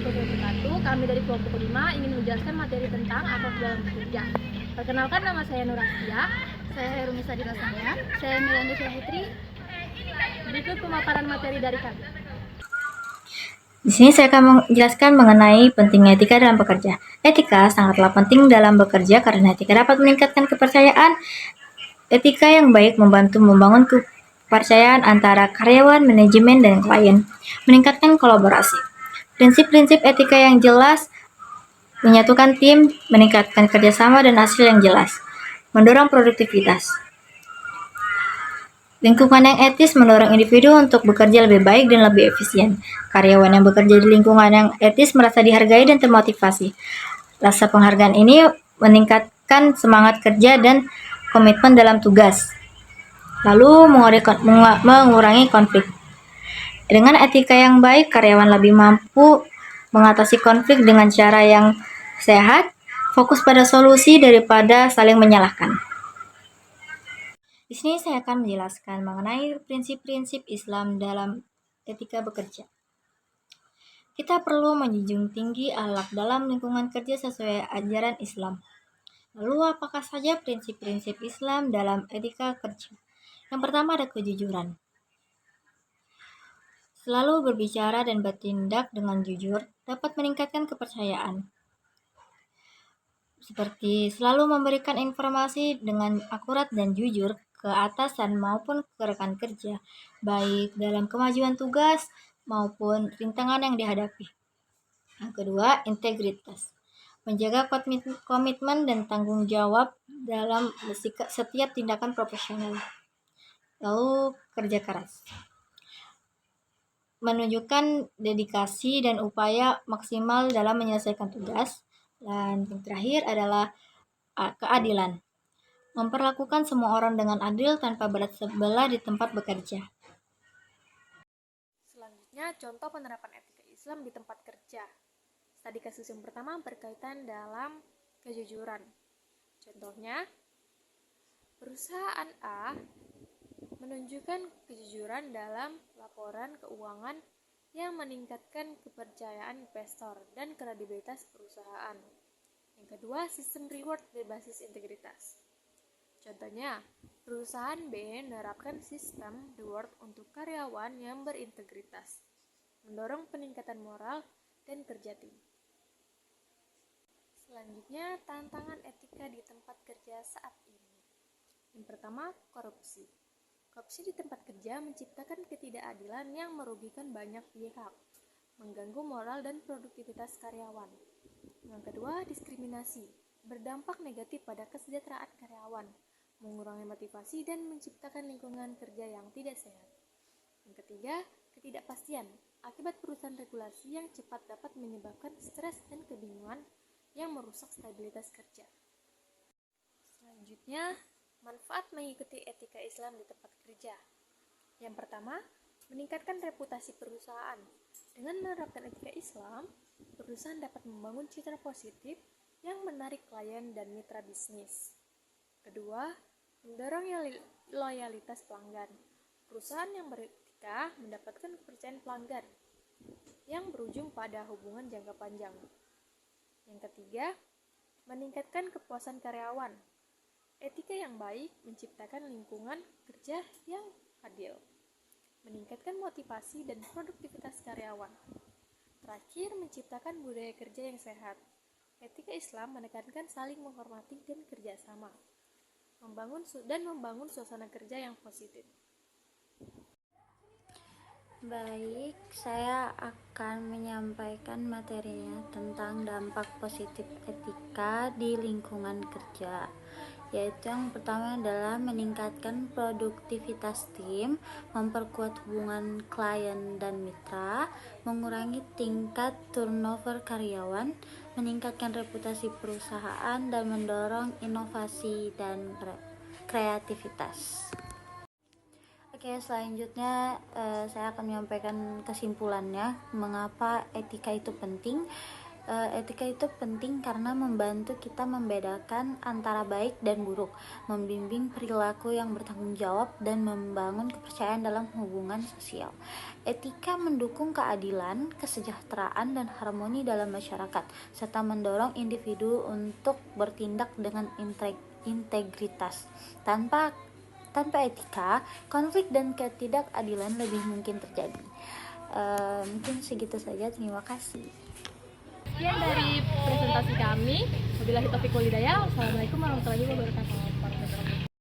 warahmatullahi wabarakatuh. Kami dari kelompok 5 ingin menjelaskan materi tentang akhlak dalam bekerja. Perkenalkan, nama saya Nur Astia. Saya Herumi Sadila Sanya. Saya Milanda Syahputri. Berikut pemaparan materi dari kami. Di sini saya akan menjelaskan mengenai pentingnya etika dalam bekerja. Etika sangatlah penting dalam bekerja karena etika dapat meningkatkan kepercayaan. Etika yang baik membantu membangun kepercayaan antara karyawan, manajemen, dan klien, meningkatkan kolaborasi. Prinsip-prinsip etika yang jelas menyatukan tim, meningkatkan kerjasama dan hasil yang jelas, mendorong produktivitas. Lingkungan yang etis mendorong individu untuk bekerja lebih baik dan lebih efisien. Karyawan yang bekerja di lingkungan yang etis merasa dihargai dan termotivasi. Rasa penghargaan ini meningkatkan semangat kerja dan komitmen dalam tugas. Lalu mengurangi konflik. Dengan etika yang baik, karyawan lebih mampu mengatasi konflik dengan cara yang sehat, fokus pada solusi daripada saling menyalahkan. Di sini saya akan menjelaskan mengenai prinsip-prinsip Islam dalam etika bekerja. Kita perlu menjunjung tinggi akhlak dalam lingkungan kerja sesuai ajaran Islam. Lalu apakah saja prinsip-prinsip Islam dalam etika kerja? Yang pertama ada kejujuran. Selalu berbicara dan bertindak dengan jujur dapat meningkatkan kepercayaan. Seperti selalu memberikan informasi dengan akurat dan jujur ke atasan maupun ke rekan kerja, baik dalam kemajuan tugas maupun rintangan yang dihadapi. Yang kedua, integritas. Menjaga komitmen dan tanggung jawab dalam setiap tindakan profesional. Lalu, kerja keras. Menunjukkan dedikasi dan upaya maksimal dalam menyelesaikan tugas. Dan yang terakhir adalah keadilan. Memperlakukan semua orang dengan adil tanpa berat sebelah di tempat bekerja. Selanjutnya, contoh penerapan etika Islam di tempat kerja. Tadi kasus yang pertama berkaitan dalam kejujuran. Contohnya, perusahaan A menunjukkan kejujuran dalam laporan keuangan yang meningkatkan kepercayaan investor dan kredibilitas perusahaan. Yang kedua, sistem reward berbasis integritas. Contohnya, perusahaan B menerapkan sistem reward untuk karyawan yang berintegritas, mendorong peningkatan moral dan kerja tim. Selanjutnya, tantangan etika di tempat kerja saat ini. Yang pertama, korupsi. Korupsi di tempat kerja menciptakan ketidakadilan yang merugikan banyak pihak, mengganggu moral dan produktivitas karyawan. Yang kedua, diskriminasi. Berdampak negatif pada kesejahteraan karyawan, mengurangi motivasi dan menciptakan lingkungan kerja yang tidak sehat. Yang ketiga, ketidakpastian. Akibat perubahan regulasi yang cepat dapat menyebabkan stres dan kebingungan yang merusak stabilitas kerja. Selanjutnya, manfaat mengikuti etika Islam di tempat kerja. Yang pertama, meningkatkan reputasi perusahaan. Dengan menerapkan etika Islam, perusahaan dapat membangun citra positif yang menarik klien dan mitra bisnis. Kedua, mendorong loyalitas pelanggan. Perusahaan yang beretika mendapatkan kepercayaan pelanggan yang berujung pada hubungan jangka panjang. Yang ketiga, meningkatkan kepuasan karyawan. Etika yang baik menciptakan lingkungan kerja yang adil, meningkatkan motivasi dan produktivitas karyawan. Terakhir, menciptakan budaya kerja yang sehat. Etika Islam menekankan saling menghormati dan kerjasama, membangun suasana kerja yang positif. Baik, saya akan menyampaikan materinya tentang dampak positif etika di lingkungan kerja, yaitu yang pertama adalah meningkatkan produktivitas tim, memperkuat hubungan klien dan mitra, mengurangi tingkat turnover karyawan, meningkatkan reputasi perusahaan, dan mendorong inovasi dan kreativitas. Oke, selanjutnya saya akan menyampaikan kesimpulannya mengapa etika itu penting. Etika itu penting karena membantu kita membedakan antara baik dan buruk, membimbing perilaku yang bertanggung jawab, dan membangun kepercayaan dalam hubungan sosial. Etika mendukung keadilan, kesejahteraan, dan harmoni dalam masyarakat, serta mendorong individu untuk bertindak dengan integritas. Tanpa etika, konflik dan ketidakadilan lebih mungkin terjadi. Mungkin segitu saja, terima kasih. Sekian dari presentasi kami. Wabillahi taufiq wal hidayah. Wassalamualaikum warahmatullahi wabarakatuh.